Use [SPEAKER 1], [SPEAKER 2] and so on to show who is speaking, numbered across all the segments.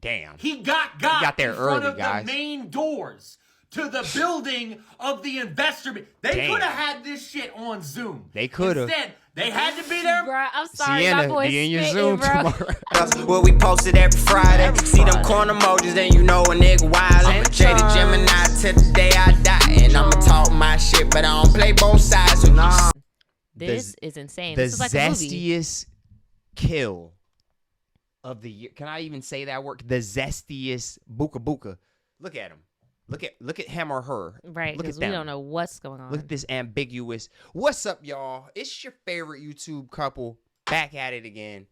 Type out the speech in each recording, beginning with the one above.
[SPEAKER 1] Damn.
[SPEAKER 2] He got there in front of the main doors to the building of the investor. They could have had this shit on Zoom.
[SPEAKER 1] They could have.
[SPEAKER 2] Instead, they had to be there.
[SPEAKER 3] Bro, I'm sorry,
[SPEAKER 1] Sienna,
[SPEAKER 3] my boy's
[SPEAKER 1] be in your
[SPEAKER 3] spitting,
[SPEAKER 1] Zoom
[SPEAKER 3] bro.
[SPEAKER 1] tomorrow.
[SPEAKER 4] Well, we posted every Friday. See them corn emojis, then you know a nigga wild. Jada Gemini till the day I die. And I'ma talk my shit, but I don't play both sides. So nah.
[SPEAKER 3] This is insane.
[SPEAKER 1] The
[SPEAKER 3] This is like a movie.
[SPEAKER 1] zestiest kill of the year. Can I even say that word? The zestiest buka buka. Look at him. Look at him or her.
[SPEAKER 3] Right, because we don't know what's going on.
[SPEAKER 1] Look at this ambiguous. What's up, y'all? It's your favorite YouTube couple back at it again.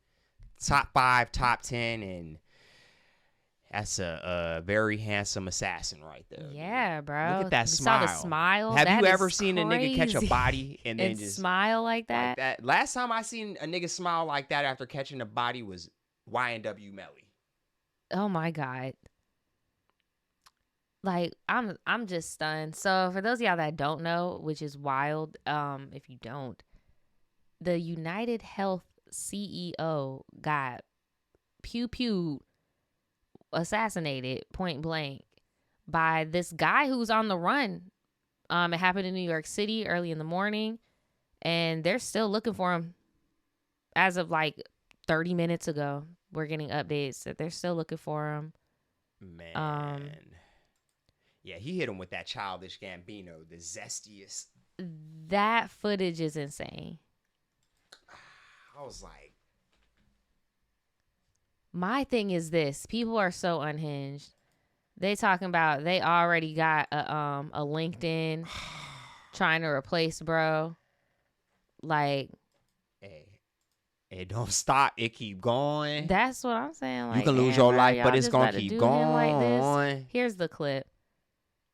[SPEAKER 1] Top 5, top 10, and that's a very handsome assassin right there.
[SPEAKER 3] Yeah, bro.
[SPEAKER 1] Look at that
[SPEAKER 3] You
[SPEAKER 1] smile.
[SPEAKER 3] saw the smile.
[SPEAKER 1] Have
[SPEAKER 3] That
[SPEAKER 1] you
[SPEAKER 3] is
[SPEAKER 1] ever seen a nigga catch a
[SPEAKER 3] crazy.
[SPEAKER 1] body and then
[SPEAKER 3] And
[SPEAKER 1] just
[SPEAKER 3] smile like that?
[SPEAKER 1] Last time I seen a nigga smile like that after catching a body was YNW Melly.
[SPEAKER 3] Oh my God. Like, I'm just stunned. So for those of y'all that don't know, which is wild, if you don't, the United Health CEO got pew assassinated point blank by this guy who's on the run. It happened in New York City early in the morning, and they're still looking for him as of like 30 minutes ago. We're getting updates that they're still looking for him.
[SPEAKER 1] Man. Yeah, he hit him with that childish Gambino, the zestiest.
[SPEAKER 3] That footage is insane.
[SPEAKER 1] I was like,
[SPEAKER 3] my thing is this: people are so unhinged. They talking about they already got a LinkedIn trying to replace bro. Like,
[SPEAKER 1] hey, it don't stop. It keep going.
[SPEAKER 3] That's what I'm saying. Like,
[SPEAKER 1] you can lose your life, but it's gonna keep going.
[SPEAKER 3] Like this. Here's the clip.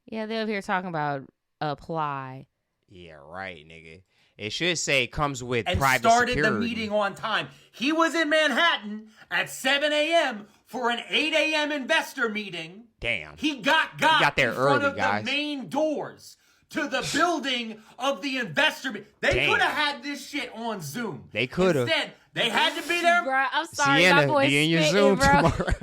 [SPEAKER 3] Yeah, they're over here talking about apply.
[SPEAKER 1] Yeah, right, nigga. It should say comes with
[SPEAKER 2] and
[SPEAKER 1] private
[SPEAKER 2] started
[SPEAKER 1] security.
[SPEAKER 2] The meeting on time. He was in Manhattan at 7 a.m. for an 8 a.m. investor meeting.
[SPEAKER 1] Damn.
[SPEAKER 2] He got
[SPEAKER 1] there
[SPEAKER 2] in front
[SPEAKER 1] early,
[SPEAKER 2] of
[SPEAKER 1] guys.
[SPEAKER 2] the main doors to the building of the investor. They could have had this shit on Zoom.
[SPEAKER 1] They could have.
[SPEAKER 2] Instead, they had to be there.
[SPEAKER 3] Bro, I'm sorry,
[SPEAKER 1] Sienna,
[SPEAKER 3] my boy's
[SPEAKER 1] be in your
[SPEAKER 3] spitting,
[SPEAKER 1] Zoom
[SPEAKER 3] bro.
[SPEAKER 1] tomorrow.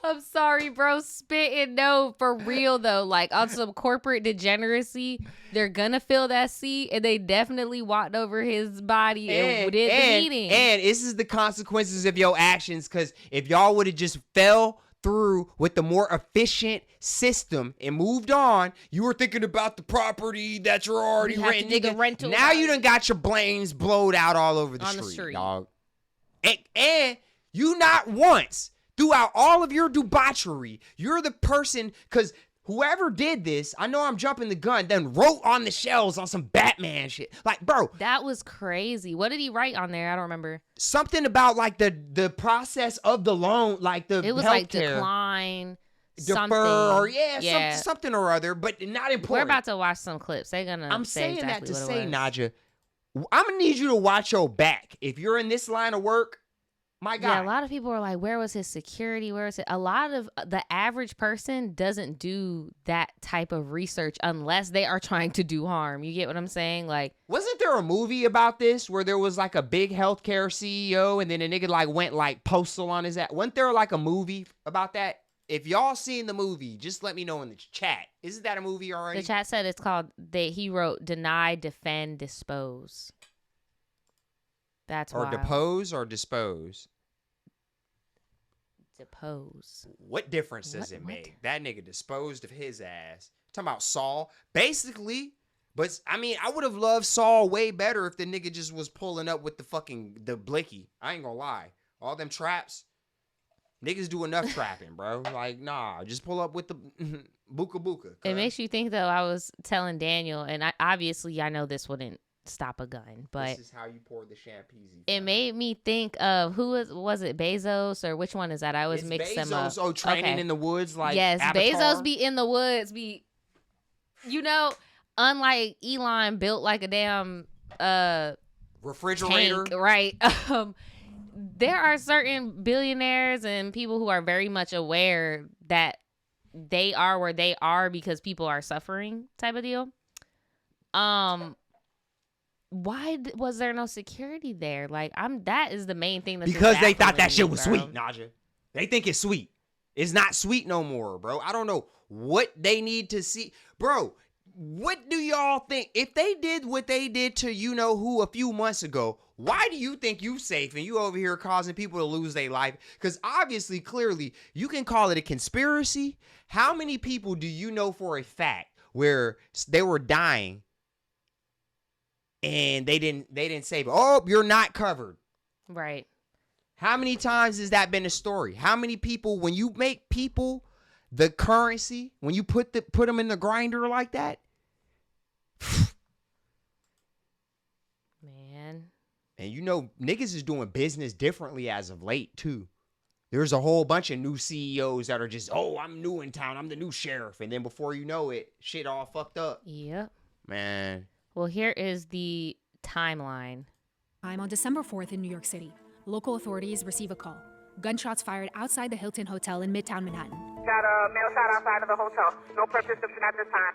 [SPEAKER 3] I'm sorry, bro. Spitting, no, for real though. Like on some corporate degeneracy, they're gonna fill that seat, and they definitely walked over his body and did the meeting.
[SPEAKER 1] And this is the consequences of your actions, because if y'all would have just fell through with the more efficient system and moved on, you were thinking about the property that you're already renting, nigga. Now you done got your blames blowed out all over the street, dog. And you not once throughout all of your debauchery, you're the person, because whoever did this, I know I'm jumping the gun, then wrote on the shelves on some Batman shit. Like, bro.
[SPEAKER 3] That was crazy. What did he write on there? I don't remember.
[SPEAKER 1] Something about, like, the process of the loan, like the
[SPEAKER 3] It was
[SPEAKER 1] healthcare.
[SPEAKER 3] like decline, something.
[SPEAKER 1] Defer, or something or other, but not important.
[SPEAKER 3] We're about to watch some clips. They're going to
[SPEAKER 1] I'm
[SPEAKER 3] say
[SPEAKER 1] saying
[SPEAKER 3] exactly
[SPEAKER 1] that to
[SPEAKER 3] what
[SPEAKER 1] say,
[SPEAKER 3] it was.
[SPEAKER 1] Naja, I'm going to need you to watch your back. If you're in this line of work, my God.
[SPEAKER 3] Yeah, a lot of people are like, where was his security? Where was it? A lot of the average person doesn't do that type of research unless they are trying to do harm. You get what I'm saying? Like,
[SPEAKER 1] wasn't there a movie about this where there was like a big healthcare CEO and then a nigga like went like postal on his ass? Wasn't there like a movie about that? If y'all seen the movie, just let me know in the chat. Isn't that a movie already?
[SPEAKER 3] the chat said it's called, he wrote deny, defend, dispose. That's
[SPEAKER 1] or
[SPEAKER 3] wild.
[SPEAKER 1] depose or dispose.
[SPEAKER 3] Depose.
[SPEAKER 1] What difference does it make? That nigga disposed of his ass. Talking about Saul. Basically, but I mean, I would have loved Saul way better if the nigga just was pulling up with the blicky. I ain't gonna lie. All them traps, niggas do enough trapping, bro. Like, nah, just pull up with the buka buka.
[SPEAKER 3] It makes you think, though. I was telling Daniel, and I know this wouldn't stop a gun, but
[SPEAKER 1] this is how you pour the champagne.
[SPEAKER 3] It made me think of was it Bezos or which one is that? I always mix them up.
[SPEAKER 1] Oh, training in the woods, like
[SPEAKER 3] yes,
[SPEAKER 1] Avatar?
[SPEAKER 3] Bezos be in the woods, unlike Elon built like a damn
[SPEAKER 1] refrigerator,
[SPEAKER 3] tank, right? There are certain billionaires and people who are very much aware that they are where they are because people are suffering, type of deal. Why was there no security there? Like, that is the main thing. That's
[SPEAKER 1] because they thought that
[SPEAKER 3] baffling
[SPEAKER 1] shit
[SPEAKER 3] me,
[SPEAKER 1] was
[SPEAKER 3] bro.
[SPEAKER 1] sweet, Naja. They think it's sweet. It's not sweet no more, bro. I don't know what they need to see. Bro, what do y'all think? If they did what they did to you-know-who a few months ago, why do you think you safe and you over here causing people to lose their life? Because obviously, clearly, you can call it a conspiracy. How many people do you know for a fact where they were dying and they didn't save it? Oh, you're not covered.
[SPEAKER 3] Right.
[SPEAKER 1] How many times has that been a story? How many people, when you make people the currency, when you put them in the grinder like that?
[SPEAKER 3] Man.
[SPEAKER 1] And niggas is doing business differently as of late, too. There's a whole bunch of new CEOs that are just, I'm new in town. I'm the new sheriff. And then before you know it, shit all fucked up.
[SPEAKER 3] Yep.
[SPEAKER 1] Man.
[SPEAKER 3] Well, here is the timeline.
[SPEAKER 5] I'm on December 4th in New York City. Local authorities receive a call. Gunshots fired outside the Hilton Hotel in Midtown Manhattan.
[SPEAKER 6] Got a male shot outside of the hotel. No prescription at this time.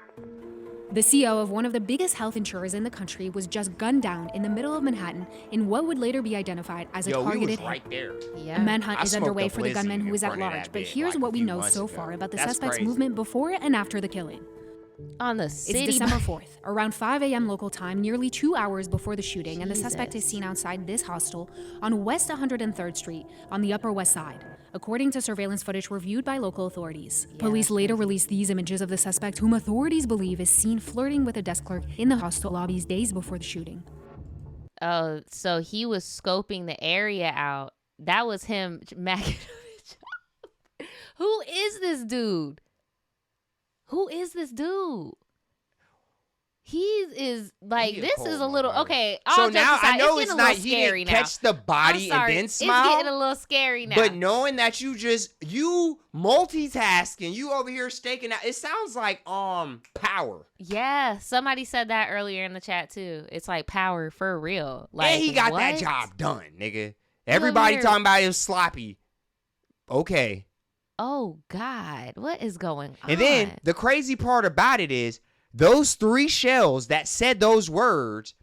[SPEAKER 5] The CEO of one of the biggest health insurers in the country was just gunned down in the middle of Manhattan in what would later be identified as a targeted
[SPEAKER 1] we was
[SPEAKER 5] hit.
[SPEAKER 1] right there.
[SPEAKER 3] Yeah.
[SPEAKER 5] A manhunt
[SPEAKER 1] I
[SPEAKER 5] is
[SPEAKER 1] smoked
[SPEAKER 5] underway
[SPEAKER 1] up
[SPEAKER 5] for the gunman
[SPEAKER 1] Lizzie
[SPEAKER 5] who is
[SPEAKER 1] in
[SPEAKER 5] at
[SPEAKER 1] front of
[SPEAKER 5] large,
[SPEAKER 1] that
[SPEAKER 5] but
[SPEAKER 1] bitch,
[SPEAKER 5] here's
[SPEAKER 1] like,
[SPEAKER 5] what
[SPEAKER 1] a
[SPEAKER 5] we
[SPEAKER 1] few
[SPEAKER 5] know
[SPEAKER 1] months
[SPEAKER 5] so
[SPEAKER 1] ago.
[SPEAKER 5] far about the
[SPEAKER 1] That's
[SPEAKER 5] suspect's
[SPEAKER 1] crazy.
[SPEAKER 5] movement before and after the killing.
[SPEAKER 3] On the
[SPEAKER 5] It's
[SPEAKER 3] city.
[SPEAKER 5] December 4th, around 5 a.m. local time, nearly 2 hours before the shooting, and the suspect is
[SPEAKER 3] Jesus.
[SPEAKER 5] seen outside this hostel on West 103rd Street on the Upper West Side, according to surveillance footage reviewed by local authorities. Police later released these images of the suspect, whom authorities believe is seen flirting with a desk clerk in the hostel lobbies days before the shooting.
[SPEAKER 3] Oh, so he was scoping the area out. That was him. Who is this dude? Who is this dude? He is like,
[SPEAKER 1] He a
[SPEAKER 3] this
[SPEAKER 1] cold
[SPEAKER 3] is a little,
[SPEAKER 1] motherfucker.
[SPEAKER 3] okay.
[SPEAKER 1] So
[SPEAKER 3] all jokes
[SPEAKER 1] now
[SPEAKER 3] aside,
[SPEAKER 1] I know
[SPEAKER 3] it's
[SPEAKER 1] it's
[SPEAKER 3] getting a
[SPEAKER 1] not,
[SPEAKER 3] little
[SPEAKER 1] he
[SPEAKER 3] scary
[SPEAKER 1] didn't
[SPEAKER 3] now.
[SPEAKER 1] catch the body
[SPEAKER 3] I'm sorry,
[SPEAKER 1] and then
[SPEAKER 3] it's
[SPEAKER 1] smile.
[SPEAKER 3] getting a little scary now.
[SPEAKER 1] But knowing that you multitasking, you over here staking out, it sounds like power.
[SPEAKER 3] Yeah, somebody said that earlier in the chat too. It's like power for real. Like,
[SPEAKER 1] And he got
[SPEAKER 3] what?
[SPEAKER 1] that job done, nigga. Everybody
[SPEAKER 3] here.
[SPEAKER 1] talking about it was sloppy. Okay.
[SPEAKER 3] Oh God, what is going on?
[SPEAKER 1] And then the crazy part about it is those 3 shells that said those words,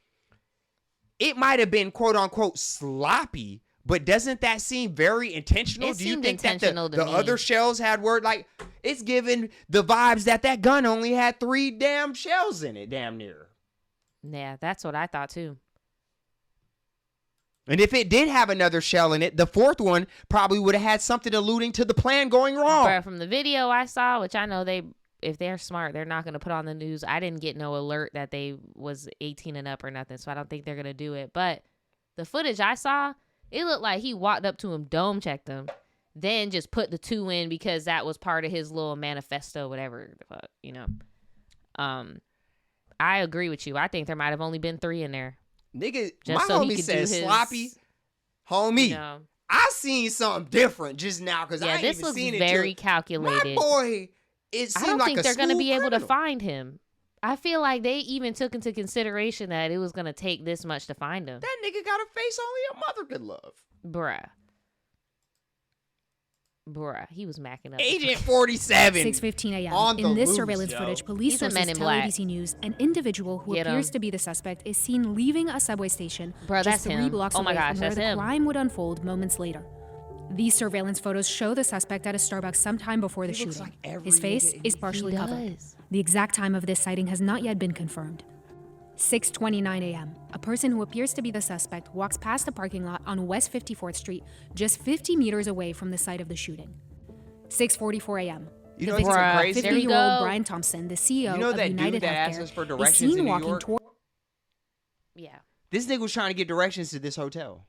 [SPEAKER 1] it might have been quote unquote sloppy, but doesn't that seem very intentional?
[SPEAKER 3] It
[SPEAKER 1] Do you
[SPEAKER 3] seemed
[SPEAKER 1] think that
[SPEAKER 3] intentional
[SPEAKER 1] the
[SPEAKER 3] to me.
[SPEAKER 1] other shells had word, like, it's giving the vibes that gun only had 3 damn shells in it, damn near.
[SPEAKER 3] Yeah, that's what I thought too.
[SPEAKER 1] And if it did have another shell in it, the 4th one probably would have had something alluding to the plan going wrong.
[SPEAKER 3] But from the video I saw, which I know if they're smart, they're not going to put on the news. I didn't get no alert that they was 18 and up or nothing, so I don't think they're going to do it. But the footage I saw, it looked like he walked up to him, dome checked him, then just put the 2 in because that was part of his little manifesto, whatever the fuck, you know. I agree with you. I think there might have only been 3 in there.
[SPEAKER 1] Nigga,
[SPEAKER 3] Just
[SPEAKER 1] my
[SPEAKER 3] so he
[SPEAKER 1] homie
[SPEAKER 3] could
[SPEAKER 1] said
[SPEAKER 3] do his,
[SPEAKER 1] sloppy. Homie,
[SPEAKER 3] You know.
[SPEAKER 1] I seen something different just now because I
[SPEAKER 3] Yeah,
[SPEAKER 1] ain't
[SPEAKER 3] this
[SPEAKER 1] even
[SPEAKER 3] looks
[SPEAKER 1] seen it.
[SPEAKER 3] very
[SPEAKER 1] till-
[SPEAKER 3] calculated.
[SPEAKER 1] My boy, it
[SPEAKER 3] I
[SPEAKER 1] seemed
[SPEAKER 3] don't
[SPEAKER 1] like
[SPEAKER 3] think
[SPEAKER 1] a
[SPEAKER 3] they're going to be able to
[SPEAKER 1] criminal.
[SPEAKER 3] find him. I feel like they even took into consideration that it was going to take this much to find him.
[SPEAKER 1] That nigga got a face only a mother could love.
[SPEAKER 3] Bruh, he was macking up.
[SPEAKER 1] Agent 47.
[SPEAKER 5] 6:15 a.m.
[SPEAKER 1] On the
[SPEAKER 5] In this
[SPEAKER 1] loose,
[SPEAKER 5] surveillance
[SPEAKER 1] yo.
[SPEAKER 5] footage, police
[SPEAKER 3] He's a
[SPEAKER 5] sources
[SPEAKER 3] Men in
[SPEAKER 5] tell
[SPEAKER 3] Black.
[SPEAKER 5] ABC News an individual who
[SPEAKER 3] Get
[SPEAKER 5] appears
[SPEAKER 3] him.
[SPEAKER 5] to be the suspect is seen leaving a subway station
[SPEAKER 3] Bruh,
[SPEAKER 5] just
[SPEAKER 3] that's
[SPEAKER 5] 3
[SPEAKER 3] him.
[SPEAKER 5] blocks
[SPEAKER 3] Oh my
[SPEAKER 5] away
[SPEAKER 3] gosh,
[SPEAKER 5] from where
[SPEAKER 3] that's
[SPEAKER 5] the
[SPEAKER 3] him.
[SPEAKER 5] crime would unfold moments later. These surveillance photos show the suspect at a Starbucks sometime before the
[SPEAKER 1] He looks
[SPEAKER 5] shooting.
[SPEAKER 1] like every
[SPEAKER 5] His face
[SPEAKER 1] nigga
[SPEAKER 5] is
[SPEAKER 1] he
[SPEAKER 5] partially covered.
[SPEAKER 3] does.
[SPEAKER 5] The exact time of this sighting has not yet been confirmed. 6:29 a.m. A person who appears to be the suspect walks past a parking lot on West 54th Street, just 50 meters away from the site of the shooting. 6:44 a.m.
[SPEAKER 1] You
[SPEAKER 5] The
[SPEAKER 1] know what's
[SPEAKER 5] victim,
[SPEAKER 1] so crazy?
[SPEAKER 3] There you
[SPEAKER 5] 50-year-old
[SPEAKER 3] go.
[SPEAKER 5] Brian Thompson, the CEO
[SPEAKER 1] You know
[SPEAKER 5] of
[SPEAKER 1] that dude that asked
[SPEAKER 5] UnitedHealthcare,
[SPEAKER 1] us for
[SPEAKER 5] is
[SPEAKER 1] directions
[SPEAKER 5] seen
[SPEAKER 1] in New
[SPEAKER 5] walking
[SPEAKER 1] York?
[SPEAKER 5] toward.
[SPEAKER 3] Yeah.
[SPEAKER 1] This nigga was trying to get directions to this hotel.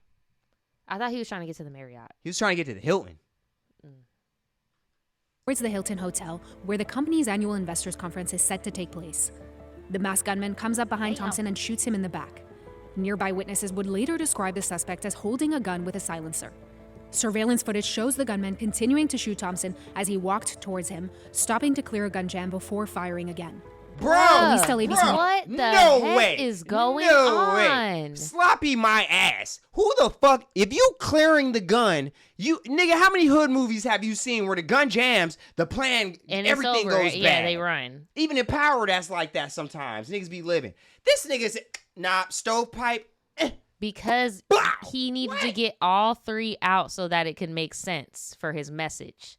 [SPEAKER 3] I thought he was trying to get to the Marriott.
[SPEAKER 1] He was trying to get to the Hilton.
[SPEAKER 5] Towards the Hilton Hotel, where the company's annual investors conference is set to take place. The masked gunman comes up behind
[SPEAKER 3] Damn.
[SPEAKER 5] Thompson and shoots him in the back. Nearby witnesses would later describe the suspect as holding a gun with a silencer. Surveillance footage shows the gunman continuing to shoot Thompson as he walked towards him, stopping to clear a gun jam before firing again.
[SPEAKER 1] Bro,
[SPEAKER 5] Police tell ABC
[SPEAKER 1] bro,
[SPEAKER 3] What the
[SPEAKER 1] no
[SPEAKER 3] heck
[SPEAKER 1] way.
[SPEAKER 3] is going
[SPEAKER 1] no Way.
[SPEAKER 3] on?
[SPEAKER 1] Sloppy my ass. Who the fuck? If you clearing the gun, nigga, how many hood movies have you seen where the gun jams, the plan,
[SPEAKER 3] And
[SPEAKER 1] everything
[SPEAKER 3] it's over.
[SPEAKER 1] goes
[SPEAKER 3] Yeah,
[SPEAKER 1] bad?
[SPEAKER 3] they run.
[SPEAKER 1] Even in Power, that's like that sometimes. Niggas be living. This nigga's, nah, stovepipe,
[SPEAKER 3] Because he needed to get all 3 out so that it could make sense for his message.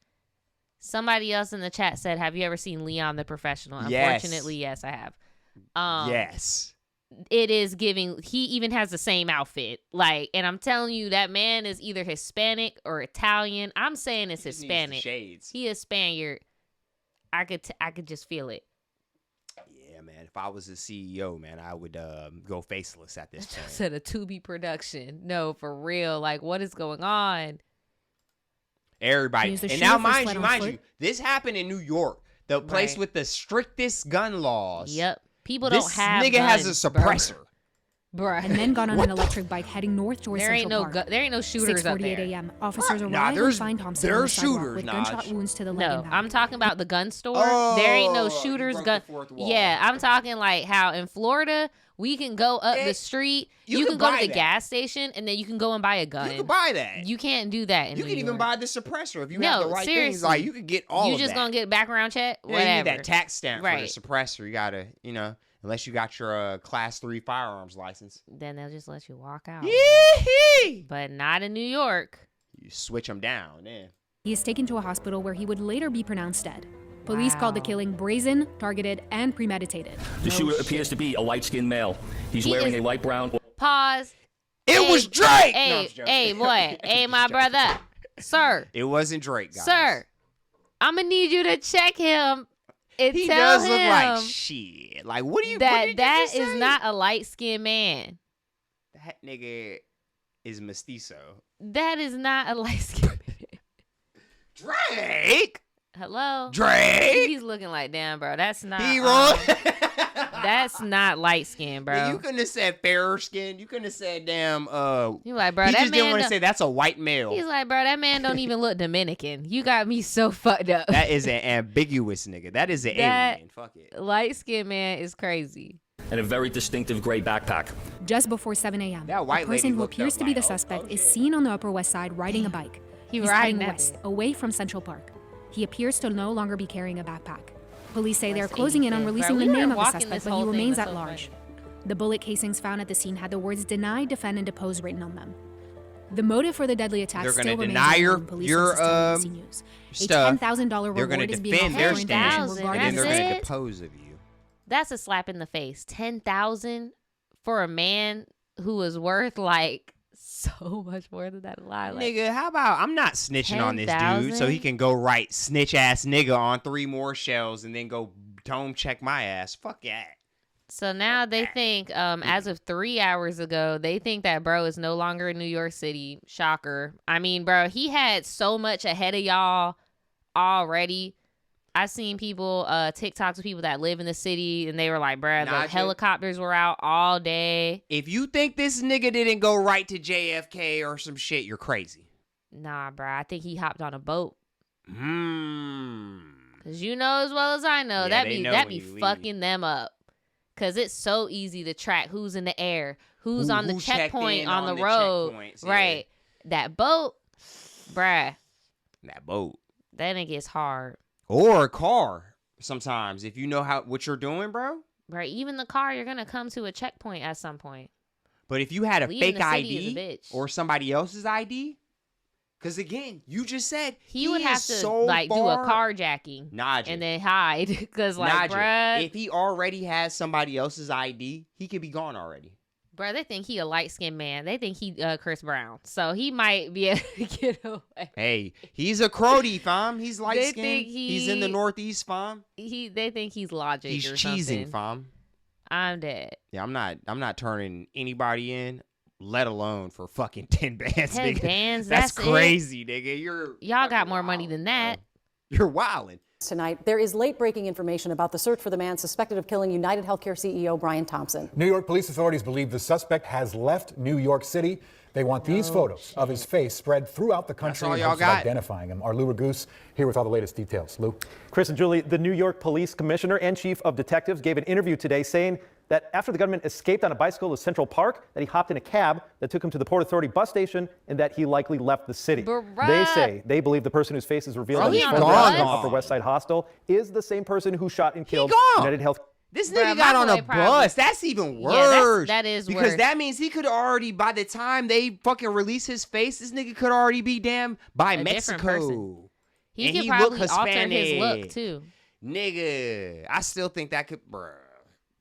[SPEAKER 3] Somebody else in the chat said, have you ever seen Leon the Professional?
[SPEAKER 1] Yes.
[SPEAKER 3] Unfortunately, yes, I have.
[SPEAKER 1] Yes.
[SPEAKER 3] It is giving, he even has the same outfit. Like, and I'm telling you, that man is either Hispanic or Italian. I'm saying it's Hispanic.
[SPEAKER 1] Shades.
[SPEAKER 3] He is Spaniard. I could just feel it.
[SPEAKER 1] Yeah, man. If I was the CEO, man, I would go faceless at this point.
[SPEAKER 3] Said a Tubi production. No, for real. Like, what is going on?
[SPEAKER 1] Everybody. And now, mind you, this happened in New York, the place with the strictest gun laws.
[SPEAKER 3] Yep. People don't have
[SPEAKER 1] This nigga
[SPEAKER 3] guns,
[SPEAKER 1] has a suppressor.
[SPEAKER 3] Bruh.
[SPEAKER 5] And then got on an electric bike heading north towards Central Park.
[SPEAKER 3] There ain't no shooters up there.
[SPEAKER 5] 6:48 a.m. Officers arrived and find Thompson on the sidewalk with gunshot wounds to the leg and back.
[SPEAKER 3] I'm talking about the gun store. There ain't no shooters. Yeah, I'm talking like how in Florida we can go up the street. You can go to the gas station and then you can go and buy a gun.
[SPEAKER 1] You can buy that.
[SPEAKER 3] You can't do that in
[SPEAKER 1] You
[SPEAKER 3] New
[SPEAKER 1] can even
[SPEAKER 3] York.
[SPEAKER 1] buy the suppressor if you have the right things. Like you can get all of that.
[SPEAKER 3] You just gonna get a background check?
[SPEAKER 1] Yeah,
[SPEAKER 3] Whatever.
[SPEAKER 1] you need that tax stamp for
[SPEAKER 3] Right.
[SPEAKER 1] the suppressor. You gotta, unless you got your class 3 firearms license.
[SPEAKER 3] Then they'll just let you walk out.
[SPEAKER 1] Yee-hee!
[SPEAKER 3] But not in New York.
[SPEAKER 1] You switch them down, then.
[SPEAKER 5] He is taken to a hospital where he would later be pronounced dead. Police called the killing brazen, targeted, and premeditated.
[SPEAKER 7] The shooter appears to be a light-skinned male. He's wearing a light brown...
[SPEAKER 3] Pause.
[SPEAKER 1] It was Drake!
[SPEAKER 3] Hey, boy. Hey, my brother. Sir.
[SPEAKER 1] It wasn't Drake, guys.
[SPEAKER 3] Sir. I'm going to need you to check him and
[SPEAKER 1] He
[SPEAKER 3] tell
[SPEAKER 1] does
[SPEAKER 3] him
[SPEAKER 1] look like shit. Like, what do you
[SPEAKER 3] that
[SPEAKER 1] is
[SPEAKER 3] is not a light-skinned man.
[SPEAKER 1] That nigga is mestizo.
[SPEAKER 3] That is not a light-skinned man.
[SPEAKER 1] Drake?
[SPEAKER 3] Hello?
[SPEAKER 1] Drake?
[SPEAKER 3] He's looking like, damn, bro. That's not...
[SPEAKER 1] He wrong?
[SPEAKER 3] That's not light-skinned, bro.
[SPEAKER 1] You couldn't have said fairer skin. You couldn't have said damn...
[SPEAKER 3] You like, bro,
[SPEAKER 1] he
[SPEAKER 3] that
[SPEAKER 1] just
[SPEAKER 3] man
[SPEAKER 1] didn't want to say that's a white male.
[SPEAKER 3] He's like, bro, that man don't even look Dominican. You got me so fucked up.
[SPEAKER 1] That is an ambiguous nigga. That is an alien. Fuck it.
[SPEAKER 3] Light-skinned man is crazy.
[SPEAKER 7] And a very distinctive gray backpack.
[SPEAKER 5] Just before 7 a.m.,
[SPEAKER 1] That white
[SPEAKER 5] a person
[SPEAKER 1] lady
[SPEAKER 5] who
[SPEAKER 1] looked
[SPEAKER 5] appears
[SPEAKER 1] up
[SPEAKER 5] to be
[SPEAKER 1] like,
[SPEAKER 5] the suspect is seen on the Upper West Side riding a bike. He's
[SPEAKER 3] riding
[SPEAKER 5] heading
[SPEAKER 3] that
[SPEAKER 5] west,
[SPEAKER 3] bitch.
[SPEAKER 5] away from Central Park. He appears to no longer be carrying a backpack. Police say they're
[SPEAKER 3] West
[SPEAKER 5] closing in on
[SPEAKER 3] 85th.
[SPEAKER 5] releasing
[SPEAKER 3] Bro,
[SPEAKER 5] the
[SPEAKER 3] we
[SPEAKER 5] name
[SPEAKER 3] were
[SPEAKER 5] of the
[SPEAKER 3] walking
[SPEAKER 5] suspect,
[SPEAKER 3] this
[SPEAKER 5] but he
[SPEAKER 3] whole thing.
[SPEAKER 5] remains
[SPEAKER 3] That's
[SPEAKER 5] at
[SPEAKER 3] so
[SPEAKER 5] large.
[SPEAKER 3] funny.
[SPEAKER 5] The bullet casings found at the scene had the words "deny, defend, and depose" written on them. The motive for the deadly attack
[SPEAKER 1] They're
[SPEAKER 5] still
[SPEAKER 1] gonna
[SPEAKER 5] remains
[SPEAKER 1] deny
[SPEAKER 5] unknown, police
[SPEAKER 1] your
[SPEAKER 5] sources tell NBC News. A
[SPEAKER 1] stuff.
[SPEAKER 5] $10,000
[SPEAKER 1] They're gonna
[SPEAKER 5] reward is being
[SPEAKER 1] defend
[SPEAKER 5] offered
[SPEAKER 1] their
[SPEAKER 5] for
[SPEAKER 1] stand,
[SPEAKER 5] information
[SPEAKER 3] $10,000,
[SPEAKER 5] regarding
[SPEAKER 1] and then
[SPEAKER 5] the
[SPEAKER 1] they're
[SPEAKER 3] that's
[SPEAKER 1] gonna
[SPEAKER 3] it?
[SPEAKER 1] depose of you.
[SPEAKER 3] That's a slap in the face. 10,000 for a man who is worth like so much more than that alive. Like,
[SPEAKER 1] Nigga, how about I'm not snitching on this dude
[SPEAKER 3] 10,000?
[SPEAKER 1] so he can go write snitch ass nigga on 3 more shells and then go tome check my ass. Fuck that.
[SPEAKER 3] so now they think, as of 3 hours ago, they think that bro is no longer in New York City. Shocker. I mean, bro, he had so much ahead of y'all already. I've seen people, TikToks of people that live in the city, and they were like, bruh, the
[SPEAKER 1] Naja.
[SPEAKER 3] helicopters were out all day.
[SPEAKER 1] If you think this nigga didn't go right to JFK or some shit, you're crazy.
[SPEAKER 3] Nah, bruh, I think he hopped on a boat.
[SPEAKER 1] Hmm.
[SPEAKER 3] Cause you know as well as I know,
[SPEAKER 1] Yeah,
[SPEAKER 3] that
[SPEAKER 1] they
[SPEAKER 3] be
[SPEAKER 1] know
[SPEAKER 3] that
[SPEAKER 1] when
[SPEAKER 3] be
[SPEAKER 1] you leave.
[SPEAKER 3] fucking them up. Cause it's so easy to track who's in the air, who's on the
[SPEAKER 1] who checked
[SPEAKER 3] checkpoint
[SPEAKER 1] in
[SPEAKER 3] on
[SPEAKER 1] on
[SPEAKER 3] the
[SPEAKER 1] the
[SPEAKER 3] road.
[SPEAKER 1] checkpoints, yeah.
[SPEAKER 3] Right. That boat, bruh,
[SPEAKER 1] That boat.
[SPEAKER 3] then it gets hard.
[SPEAKER 1] Or a car sometimes if you know what you're doing, bro.
[SPEAKER 3] Right. Even the car, you're gonna come to a checkpoint at some point.
[SPEAKER 1] But if you had a
[SPEAKER 3] Leaving
[SPEAKER 1] fake
[SPEAKER 3] the city is a
[SPEAKER 1] ID
[SPEAKER 3] bitch.
[SPEAKER 1] or somebody else's ID, because again, you just said
[SPEAKER 3] He would
[SPEAKER 1] is
[SPEAKER 3] have to
[SPEAKER 1] so
[SPEAKER 3] like do a
[SPEAKER 1] far-
[SPEAKER 3] carjacking
[SPEAKER 1] Naja.
[SPEAKER 3] and then hide. Cause like,
[SPEAKER 1] Naja,
[SPEAKER 3] bruh,
[SPEAKER 1] if he already has somebody else's ID, he could be gone already.
[SPEAKER 3] bruh, they think he a light skinned man. They think he Chris Brown, so he might be able to get away.
[SPEAKER 1] Hey, he's a Crody, fam. He's light
[SPEAKER 3] They
[SPEAKER 1] skinned.
[SPEAKER 3] think
[SPEAKER 1] He's in the
[SPEAKER 3] he-
[SPEAKER 1] Northeast, fam.
[SPEAKER 3] They think he's Logic.
[SPEAKER 1] He's
[SPEAKER 3] or
[SPEAKER 1] cheesing,
[SPEAKER 3] something.
[SPEAKER 1] fam.
[SPEAKER 3] I'm dead.
[SPEAKER 1] Yeah, I'm not turning anybody in, let alone for fucking 10 bands,
[SPEAKER 3] 10
[SPEAKER 1] nigga.
[SPEAKER 3] bands,
[SPEAKER 1] That's
[SPEAKER 3] that's it?
[SPEAKER 1] crazy, nigga.
[SPEAKER 3] Y'all got more money than that.
[SPEAKER 1] You're wildin'.
[SPEAKER 8] Tonight, there is late-breaking information about the search for the man suspected of killing UnitedHealthcare CEO Brian Thompson.
[SPEAKER 9] New York police authorities believe the suspect has left New York City. They want these photos of his face spread throughout the country
[SPEAKER 1] all
[SPEAKER 9] in
[SPEAKER 1] y'all
[SPEAKER 9] hopes of
[SPEAKER 1] got?
[SPEAKER 9] identifying him. Our Lou Ragoose here with all the latest details. Lou?
[SPEAKER 10] Chris and Julie, the New York Police Commissioner and Chief of Detectives gave an interview today saying that after the gunman escaped on a bicycle to Central Park, that he hopped in a cab that took him to the Port Authority bus station and that he likely left the city.
[SPEAKER 3] Bruh.
[SPEAKER 10] They say they believe the person whose face is revealed
[SPEAKER 3] Oh,
[SPEAKER 10] on
[SPEAKER 3] he
[SPEAKER 10] his
[SPEAKER 3] on the
[SPEAKER 10] photograph in
[SPEAKER 3] bus?
[SPEAKER 10] Upper West Side Hostel is the same person who shot and killed
[SPEAKER 1] gone.
[SPEAKER 10] UnitedHealth.
[SPEAKER 1] This
[SPEAKER 3] Bruh,
[SPEAKER 1] nigga got
[SPEAKER 3] my
[SPEAKER 1] on a
[SPEAKER 3] boy probably-
[SPEAKER 1] bus. That's even worse.
[SPEAKER 3] Yeah, that is
[SPEAKER 1] because
[SPEAKER 3] worse.
[SPEAKER 1] that means he could already, by the time they fucking release his face, this nigga could already be damn by
[SPEAKER 3] A different
[SPEAKER 1] Mexico.
[SPEAKER 3] person. He
[SPEAKER 1] And
[SPEAKER 3] could
[SPEAKER 1] look
[SPEAKER 3] probably alter his
[SPEAKER 1] Hispanic.
[SPEAKER 3] look too.
[SPEAKER 1] Nigga, I still think that could, bruh.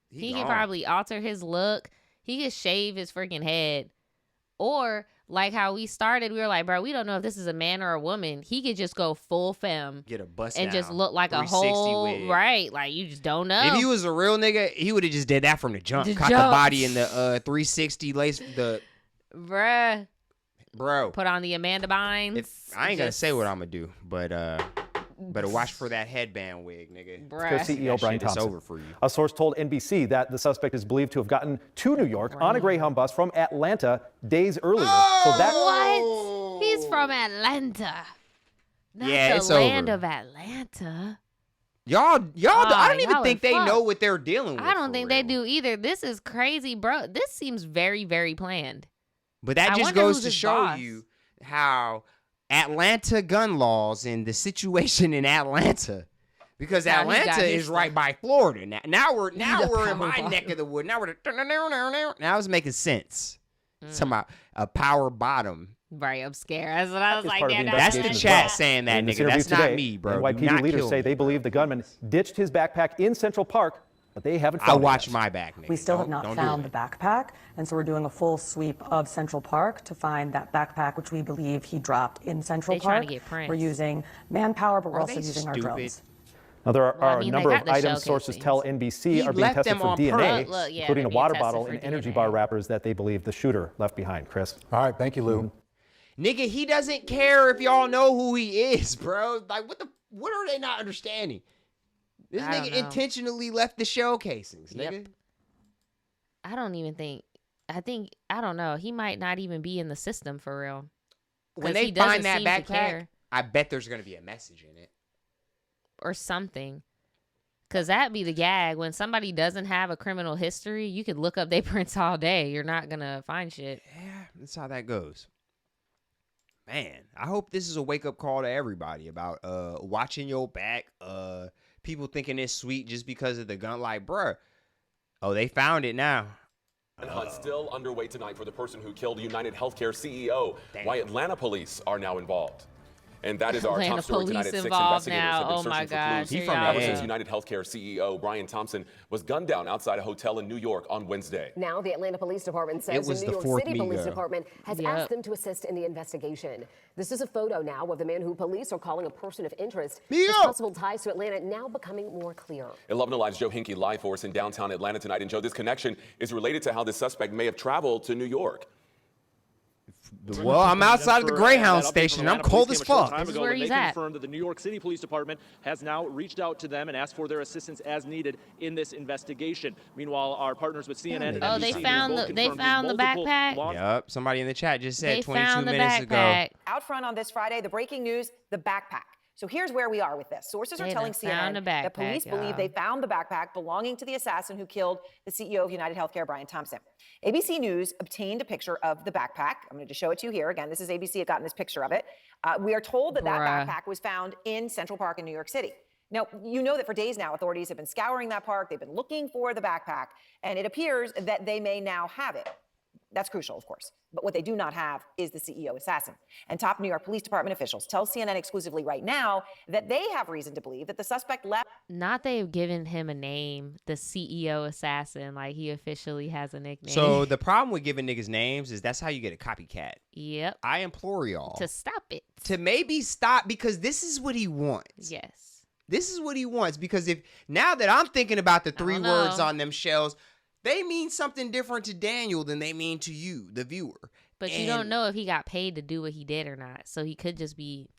[SPEAKER 3] He
[SPEAKER 1] gone.
[SPEAKER 3] could probably alter his look. He could shave his freaking head. Or like how we started, we were like, bro, we don't know if this is a man or a woman. He could just go full femme.
[SPEAKER 1] Get a bust
[SPEAKER 3] and
[SPEAKER 1] down,
[SPEAKER 3] just look like a
[SPEAKER 1] 360
[SPEAKER 3] whole
[SPEAKER 1] wig.
[SPEAKER 3] right. Like you just don't know.
[SPEAKER 1] If he was a real nigga, he would have just did that from the jump.
[SPEAKER 3] The
[SPEAKER 1] Caught
[SPEAKER 3] jump.
[SPEAKER 1] the body in the 360 lace.
[SPEAKER 3] Bruh.
[SPEAKER 1] Bro.
[SPEAKER 3] Put on the Amanda Bynes.
[SPEAKER 1] I ain't gonna say what I'm gonna do, but better watch for that headband wig, nigga.
[SPEAKER 3] Bruh.
[SPEAKER 10] CEO Brian
[SPEAKER 1] It's
[SPEAKER 10] Thompson.
[SPEAKER 1] over for you.
[SPEAKER 10] A source told NBC that the suspect is believed to have gotten to New York on a Greyhound bus from Atlanta days earlier. So that
[SPEAKER 3] What? He's from Atlanta. Not
[SPEAKER 1] Yeah,
[SPEAKER 3] the
[SPEAKER 1] it's
[SPEAKER 3] land
[SPEAKER 1] over.
[SPEAKER 3] of Atlanta.
[SPEAKER 1] Y'all, I don't even
[SPEAKER 3] y'all
[SPEAKER 1] think
[SPEAKER 3] are
[SPEAKER 1] they know
[SPEAKER 3] fucked.
[SPEAKER 1] what they're dealing with.
[SPEAKER 3] I don't
[SPEAKER 1] for
[SPEAKER 3] think
[SPEAKER 1] real.
[SPEAKER 3] they do either. This is crazy, bro. This seems very, very planned.
[SPEAKER 1] But that
[SPEAKER 3] I
[SPEAKER 1] just
[SPEAKER 3] wonder
[SPEAKER 1] goes
[SPEAKER 3] who's
[SPEAKER 1] to
[SPEAKER 3] his
[SPEAKER 1] show
[SPEAKER 3] boss.
[SPEAKER 1] you how Atlanta gun laws and the situation in Atlanta. Because
[SPEAKER 3] Now he got
[SPEAKER 1] Atlanta
[SPEAKER 3] his
[SPEAKER 1] is right by Florida. Now we're in
[SPEAKER 3] power
[SPEAKER 1] my
[SPEAKER 3] bottom.
[SPEAKER 1] neck of the wood. Now it's making sense.
[SPEAKER 3] Mm.
[SPEAKER 1] Talking about a power bottom.
[SPEAKER 3] Right, I'm scared. That's what I was
[SPEAKER 10] is
[SPEAKER 3] like.
[SPEAKER 10] part of the
[SPEAKER 3] Yeah,
[SPEAKER 1] That's the
[SPEAKER 10] investigation as
[SPEAKER 1] chat
[SPEAKER 10] well.
[SPEAKER 1] saying that,
[SPEAKER 10] In this
[SPEAKER 1] nigga.
[SPEAKER 10] interview
[SPEAKER 1] That's not
[SPEAKER 10] today,
[SPEAKER 1] me, bro. Do
[SPEAKER 10] NYPD
[SPEAKER 1] not
[SPEAKER 10] leaders
[SPEAKER 1] kill
[SPEAKER 10] say
[SPEAKER 1] me,
[SPEAKER 10] they
[SPEAKER 1] bro.
[SPEAKER 10] believe the gunman ditched his backpack in Central Park, but they haven't
[SPEAKER 1] I
[SPEAKER 10] found it
[SPEAKER 1] watch
[SPEAKER 10] yet.
[SPEAKER 1] my back, nigga.
[SPEAKER 11] We still have
[SPEAKER 1] Don't-
[SPEAKER 11] not
[SPEAKER 1] don't do
[SPEAKER 11] found
[SPEAKER 1] it.
[SPEAKER 11] the backpack, and so we're doing a full sweep of Central Park to find that backpack, which we believe he dropped in Central
[SPEAKER 3] They trying
[SPEAKER 11] Park.
[SPEAKER 3] to get Prince.
[SPEAKER 11] We're using manpower, but we're
[SPEAKER 1] Are
[SPEAKER 11] also
[SPEAKER 1] they
[SPEAKER 11] using our
[SPEAKER 1] stupid?
[SPEAKER 11] drones.
[SPEAKER 10] Now, there
[SPEAKER 3] Well, I
[SPEAKER 10] are
[SPEAKER 3] mean,
[SPEAKER 10] a
[SPEAKER 3] they
[SPEAKER 10] number
[SPEAKER 3] got
[SPEAKER 10] of
[SPEAKER 3] the
[SPEAKER 10] items
[SPEAKER 3] shell
[SPEAKER 10] sources
[SPEAKER 3] casings.
[SPEAKER 10] tell NBC
[SPEAKER 1] He
[SPEAKER 10] are being
[SPEAKER 1] left
[SPEAKER 10] tested
[SPEAKER 1] them
[SPEAKER 10] for
[SPEAKER 1] on
[SPEAKER 10] DNA,
[SPEAKER 1] purpose.
[SPEAKER 3] Look, yeah,
[SPEAKER 10] including
[SPEAKER 3] they're
[SPEAKER 10] a
[SPEAKER 3] being
[SPEAKER 10] water
[SPEAKER 3] tested
[SPEAKER 10] bottle
[SPEAKER 3] for
[SPEAKER 10] and energy
[SPEAKER 3] DNA.
[SPEAKER 10] bar wrappers that they believe the shooter left behind. Chris.
[SPEAKER 9] All right, thank you, Lou.
[SPEAKER 1] Nigga, he doesn't care if y'all know who he is, bro. Like, what are they not understanding? This
[SPEAKER 3] I don't
[SPEAKER 1] nigga
[SPEAKER 3] know.
[SPEAKER 1] intentionally left the shell casings, nigga.
[SPEAKER 3] Yep. I don't even think. I don't know. He might not even be in the system for real.
[SPEAKER 1] When
[SPEAKER 3] 'Cause
[SPEAKER 1] they
[SPEAKER 3] he doesn't
[SPEAKER 1] find that
[SPEAKER 3] seem to
[SPEAKER 1] backpack,
[SPEAKER 3] care.
[SPEAKER 1] I bet there's gonna be a message in it.
[SPEAKER 3] Or something. Cause that'd be the gag. When somebody doesn't have a criminal history, you could look up their prints all day. You're not gonna find shit.
[SPEAKER 1] Yeah, that's how that goes. Man, I hope this is a wake up call to everybody about watching your back. People thinking it's sweet just because of the gun. Like, bruh, oh, they found it now.
[SPEAKER 12] Manhunt still underway tonight for the person who killed UnitedHealthcare CEO.
[SPEAKER 1] Damn.
[SPEAKER 12] Why Atlanta police are now involved. And that is our
[SPEAKER 3] Atlanta
[SPEAKER 12] top story tonight
[SPEAKER 3] police
[SPEAKER 12] at 6.
[SPEAKER 3] involved
[SPEAKER 12] Investigators
[SPEAKER 3] now.
[SPEAKER 12] have been
[SPEAKER 3] Oh
[SPEAKER 12] searching
[SPEAKER 3] my
[SPEAKER 12] for
[SPEAKER 3] gosh,
[SPEAKER 12] clues.
[SPEAKER 3] here
[SPEAKER 1] from
[SPEAKER 3] y'all
[SPEAKER 12] Ever
[SPEAKER 1] the
[SPEAKER 3] go.
[SPEAKER 12] since UnitedHealthcare CEO Brian Thompson was gunned down outside a hotel in New York on Wednesday.
[SPEAKER 13] Now, the Atlanta Police Department
[SPEAKER 1] It
[SPEAKER 13] says
[SPEAKER 1] was
[SPEAKER 13] the
[SPEAKER 1] the
[SPEAKER 13] New York
[SPEAKER 1] fourth
[SPEAKER 13] City Police
[SPEAKER 1] Migo.
[SPEAKER 13] Department has
[SPEAKER 3] Yep.
[SPEAKER 13] asked them to assist in the investigation. This is a photo now of the man who police are calling a person of interest.
[SPEAKER 1] Migo!
[SPEAKER 13] His possible ties to Atlanta now becoming more clear.
[SPEAKER 12] 11 Alive's Joe Hinkie live for us in downtown Atlanta tonight. And Joe, this connection is related to how the suspect may have traveled to New York.
[SPEAKER 1] Well, I'm outside of the Greyhound station. I'm cold as fuck.
[SPEAKER 3] This is where he's at.
[SPEAKER 14] Confirmed that the New York City Police Department has now reached out to them and asked for their assistance as needed in this investigation. Meanwhile, our partners with CNN and
[SPEAKER 3] Oh, they
[SPEAKER 14] NBC
[SPEAKER 3] found
[SPEAKER 14] both
[SPEAKER 3] the
[SPEAKER 14] confirmed
[SPEAKER 3] backpack?
[SPEAKER 1] Yep, somebody in the chat just said
[SPEAKER 3] They
[SPEAKER 1] 22
[SPEAKER 3] found the
[SPEAKER 1] minutes ago.
[SPEAKER 3] backpack.
[SPEAKER 15] Out front on this Friday, the breaking news, the backpack. So here's where we are with this. Sources are
[SPEAKER 3] They
[SPEAKER 15] telling
[SPEAKER 3] done found
[SPEAKER 15] CNN
[SPEAKER 3] a
[SPEAKER 15] that
[SPEAKER 3] backpack,
[SPEAKER 15] police believe
[SPEAKER 3] y'all.
[SPEAKER 15] they found the backpack belonging to the assassin who killed the CEO of UnitedHealthcare, Brian Thompson. ABC News obtained a picture of the backpack. I'm going to just show it to you here. Again, this is ABC had gotten this picture of it. We are told that that
[SPEAKER 3] Bruh.
[SPEAKER 15] backpack was found in Central Park in New York City. Now, you know that for days now, authorities have been scouring that park. They've been looking for the backpack, and it appears that they may now have it. That's crucial, of course. But what they do not have is the CEO assassin. And top New York Police Department officials tell CNN exclusively right now that they have reason to believe that the suspect left.
[SPEAKER 3] Not they've given him a name, the CEO assassin. Like he officially has a nickname.
[SPEAKER 1] So the problem with giving niggas names is that's how you get a copycat.
[SPEAKER 3] Yep.
[SPEAKER 1] I implore y'all
[SPEAKER 3] To stop it.
[SPEAKER 1] to maybe stop because this is what he wants.
[SPEAKER 3] Yes.
[SPEAKER 1] This is what he wants because if now that I'm thinking about the three
[SPEAKER 3] don't
[SPEAKER 1] words
[SPEAKER 3] know.
[SPEAKER 1] on them shells, they mean something different to Daniel than they mean to you, the viewer.
[SPEAKER 3] But you don't know if he got paid to do what he did or not. So he could just be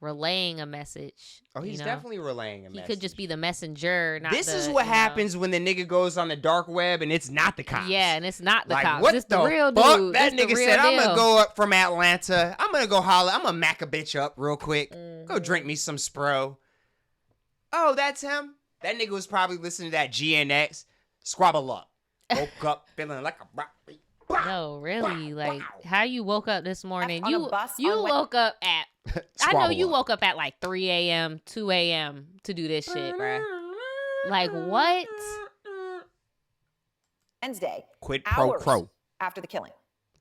[SPEAKER 3] relaying a message.
[SPEAKER 1] Oh, he's definitely relaying a message.
[SPEAKER 3] He could just be the messenger, not
[SPEAKER 1] This
[SPEAKER 3] the,
[SPEAKER 1] is what
[SPEAKER 3] you know.
[SPEAKER 1] happens when the nigga goes on the dark web and it's not the cops.
[SPEAKER 3] Yeah, and it's not the
[SPEAKER 1] like,
[SPEAKER 3] cops.
[SPEAKER 1] What
[SPEAKER 3] It's
[SPEAKER 1] the
[SPEAKER 3] the real
[SPEAKER 1] fuck?
[SPEAKER 3] dude.
[SPEAKER 1] That
[SPEAKER 3] It's the
[SPEAKER 1] nigga
[SPEAKER 3] real
[SPEAKER 1] said, I'm going to
[SPEAKER 3] deal."
[SPEAKER 1] go up from Atlanta. I'm going to go holler. I'm going to mac a bitch up real quick.
[SPEAKER 3] Mm-hmm.
[SPEAKER 1] Go drink me some Spro. Oh, that's him? That nigga was probably listening to that GNX. Squabble up. Woke up feeling like a rock.
[SPEAKER 3] No, really. Like how you woke up this morning.
[SPEAKER 15] On a
[SPEAKER 3] You
[SPEAKER 15] bus
[SPEAKER 3] you
[SPEAKER 15] on
[SPEAKER 3] woke up at I know
[SPEAKER 1] Squabble
[SPEAKER 3] you
[SPEAKER 1] up.
[SPEAKER 3] woke up at like 3 a.m., 2 a.m. to do this shit, bruh. Like what?
[SPEAKER 15] Wednesday,
[SPEAKER 1] Quid pro
[SPEAKER 15] hours
[SPEAKER 1] quo.
[SPEAKER 15] after the killing.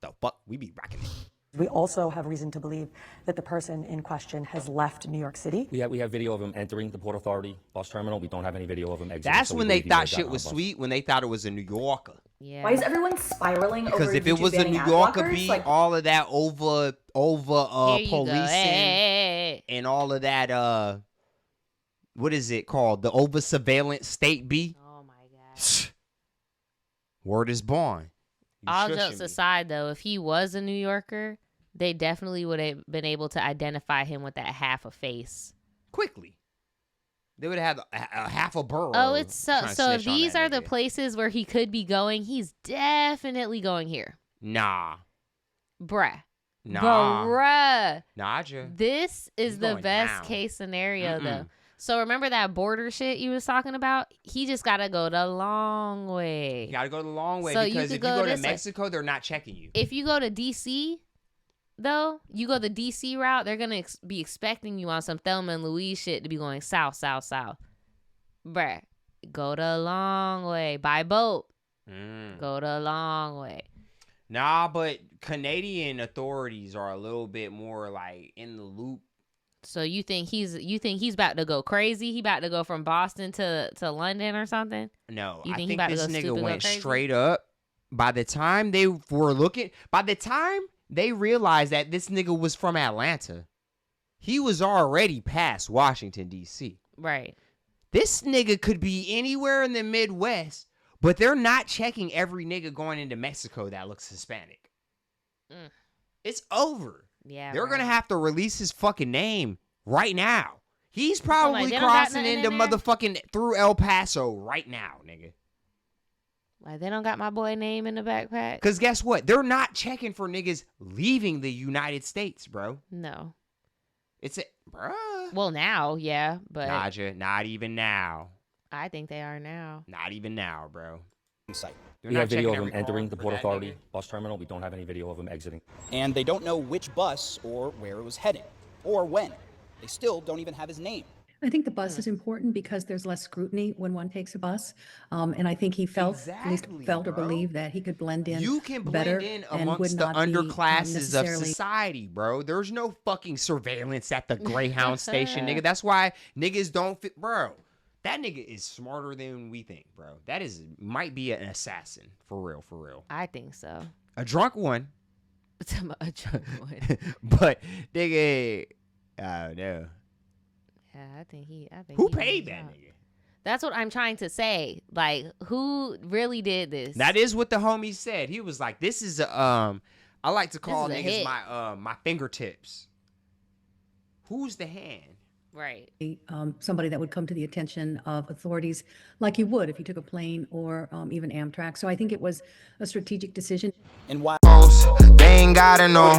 [SPEAKER 1] The fuck? We be rocking it.
[SPEAKER 11] We also have reason to believe that the person in question has left New York City.
[SPEAKER 7] We have video of him entering the Port Authority bus terminal. We don't have any video of him exiting.
[SPEAKER 1] That's
[SPEAKER 7] so
[SPEAKER 1] when
[SPEAKER 7] we
[SPEAKER 1] they
[SPEAKER 7] believe he
[SPEAKER 1] thought
[SPEAKER 7] got
[SPEAKER 1] shit
[SPEAKER 7] on
[SPEAKER 1] was
[SPEAKER 7] a bus.
[SPEAKER 1] sweet, when they thought it was a New Yorker.
[SPEAKER 3] Yeah.
[SPEAKER 16] Why is everyone spiraling
[SPEAKER 1] Because
[SPEAKER 16] over
[SPEAKER 1] if it
[SPEAKER 16] YouTube
[SPEAKER 1] was a
[SPEAKER 16] banning
[SPEAKER 1] New
[SPEAKER 16] ad
[SPEAKER 1] Yorker
[SPEAKER 16] blockers?
[SPEAKER 1] beat,
[SPEAKER 16] Like,
[SPEAKER 1] all of that over
[SPEAKER 3] Here you go.
[SPEAKER 1] policing
[SPEAKER 3] Hey.
[SPEAKER 1] and all of that what is it called? The over surveillance state B.
[SPEAKER 3] Oh my god.
[SPEAKER 1] Word is born. You
[SPEAKER 3] All
[SPEAKER 1] shushing
[SPEAKER 3] jokes
[SPEAKER 1] me.
[SPEAKER 3] aside, though, if he was a New Yorker, they definitely would have been able to identify him with that half a face.
[SPEAKER 1] Quickly. They would have had a half a borough.
[SPEAKER 3] Oh, it's so.
[SPEAKER 1] trying to
[SPEAKER 3] So if
[SPEAKER 1] snitch on
[SPEAKER 3] these
[SPEAKER 1] that
[SPEAKER 3] are the
[SPEAKER 1] nigga.
[SPEAKER 3] places where he could be going, he's definitely going here,
[SPEAKER 1] Nah.
[SPEAKER 3] bruh.
[SPEAKER 1] Nah.
[SPEAKER 3] Bruh.
[SPEAKER 1] Nah, Jah.
[SPEAKER 3] This is
[SPEAKER 1] He's
[SPEAKER 3] the
[SPEAKER 1] going
[SPEAKER 3] best
[SPEAKER 1] down.
[SPEAKER 3] case scenario, though.
[SPEAKER 1] Mm-mm.
[SPEAKER 3] So remember that border shit you was talking about? He just gotta go the long way.
[SPEAKER 1] You gotta go the long way
[SPEAKER 3] So you
[SPEAKER 1] because
[SPEAKER 3] could
[SPEAKER 1] if
[SPEAKER 3] go
[SPEAKER 1] you go to
[SPEAKER 3] this way.
[SPEAKER 1] Mexico, they're not checking you.
[SPEAKER 3] If you go to DC, though, you go the DC route, they're gonna be expecting you on some Thelma and Louise shit to be going south, south, south. Bruh, go the long way by boat. Go the long way.
[SPEAKER 1] Nah, but Canadian authorities are a little bit more like in the loop.
[SPEAKER 3] So you think he's about to go crazy? He about to go from Boston to London or something?
[SPEAKER 1] No,
[SPEAKER 3] You
[SPEAKER 1] I
[SPEAKER 3] think he
[SPEAKER 1] think
[SPEAKER 3] about to
[SPEAKER 1] this
[SPEAKER 3] go
[SPEAKER 1] nigga
[SPEAKER 3] stupid, go
[SPEAKER 1] went
[SPEAKER 3] crazy?
[SPEAKER 1] straight up. By the time they realized that this nigga was from Atlanta, he was already past Washington, D.C.
[SPEAKER 3] Right.
[SPEAKER 1] This nigga could be anywhere in the Midwest, but they're not checking every nigga going into Mexico that looks Hispanic.
[SPEAKER 3] Mm.
[SPEAKER 1] It's over.
[SPEAKER 3] Yeah,
[SPEAKER 1] They're
[SPEAKER 3] right.
[SPEAKER 1] gonna have to release his fucking name right now. He's probably
[SPEAKER 3] they don't got
[SPEAKER 1] crossing
[SPEAKER 3] nothing
[SPEAKER 1] into
[SPEAKER 3] in there?
[SPEAKER 1] motherfucking through El Paso right now, nigga.
[SPEAKER 3] Like they don't got my boy name in the backpack?
[SPEAKER 1] Cause guess what? They're not checking for niggas leaving the United States, bro.
[SPEAKER 3] No.
[SPEAKER 1] It's a bruh.
[SPEAKER 3] Well, now, yeah, but
[SPEAKER 1] Naja, not even now.
[SPEAKER 3] I think they are now.
[SPEAKER 1] Not even now, bro. They're
[SPEAKER 7] We
[SPEAKER 1] not
[SPEAKER 7] have video
[SPEAKER 1] checking
[SPEAKER 7] of him
[SPEAKER 1] every
[SPEAKER 7] entering
[SPEAKER 1] car
[SPEAKER 7] the
[SPEAKER 1] for
[SPEAKER 7] Port
[SPEAKER 1] that
[SPEAKER 7] Authority
[SPEAKER 1] nigga.
[SPEAKER 7] bus terminal. We don't have any video of him exiting.
[SPEAKER 17] And they don't know which bus or where it was heading or when. They still don't even have his name.
[SPEAKER 18] I think the bus is important because there's less scrutiny when one takes a bus. And I think he felt, at least felt or believed that he could blend in
[SPEAKER 1] You can
[SPEAKER 18] better
[SPEAKER 1] blend in
[SPEAKER 18] and would
[SPEAKER 1] amongst the
[SPEAKER 18] not be,
[SPEAKER 1] underclasses of
[SPEAKER 18] necessarily-
[SPEAKER 1] society, bro. There's no fucking surveillance at the Greyhound station, nigga. That's why niggas don't fit, bro. That nigga is smarter than we think, bro. That might be an assassin, for real, for real.
[SPEAKER 3] I think so.
[SPEAKER 1] A drunk one.
[SPEAKER 3] A drunk one.
[SPEAKER 1] But nigga, oh no.
[SPEAKER 3] Yeah, I think
[SPEAKER 1] Who
[SPEAKER 3] he
[SPEAKER 1] paid
[SPEAKER 3] was
[SPEAKER 1] that
[SPEAKER 3] out.
[SPEAKER 1] nigga?
[SPEAKER 3] That's what I'm trying to say. Like, who really did this?
[SPEAKER 1] That is what the homie said. He was like, "This is I like to call
[SPEAKER 3] This is a
[SPEAKER 1] niggas
[SPEAKER 3] hit.
[SPEAKER 1] my fingertips." Who's the hand?
[SPEAKER 3] Right.
[SPEAKER 18] Somebody that would come to the attention of authorities like you would if you took a plane or even Amtrak. So I think it was a strategic decision.
[SPEAKER 17] And why?
[SPEAKER 4] They ain't gotta know,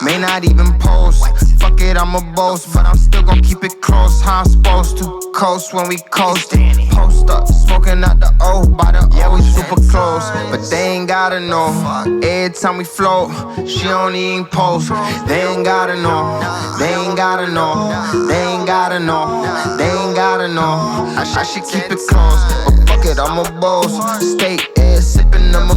[SPEAKER 4] may not even post. Fuck it, I'm a boast, but I'm still gon' keep it close. How I'm supposed to coast when we coastin'. Post up, smoking out the O by the O, we super close. But they ain't gotta know. Every time we float, she don't even post. They ain't gotta know. They ain't gotta know. They ain't gotta know. They ain't gotta know. I should keep it close, but fuck it, I'm a boss. Stay air sippin' on my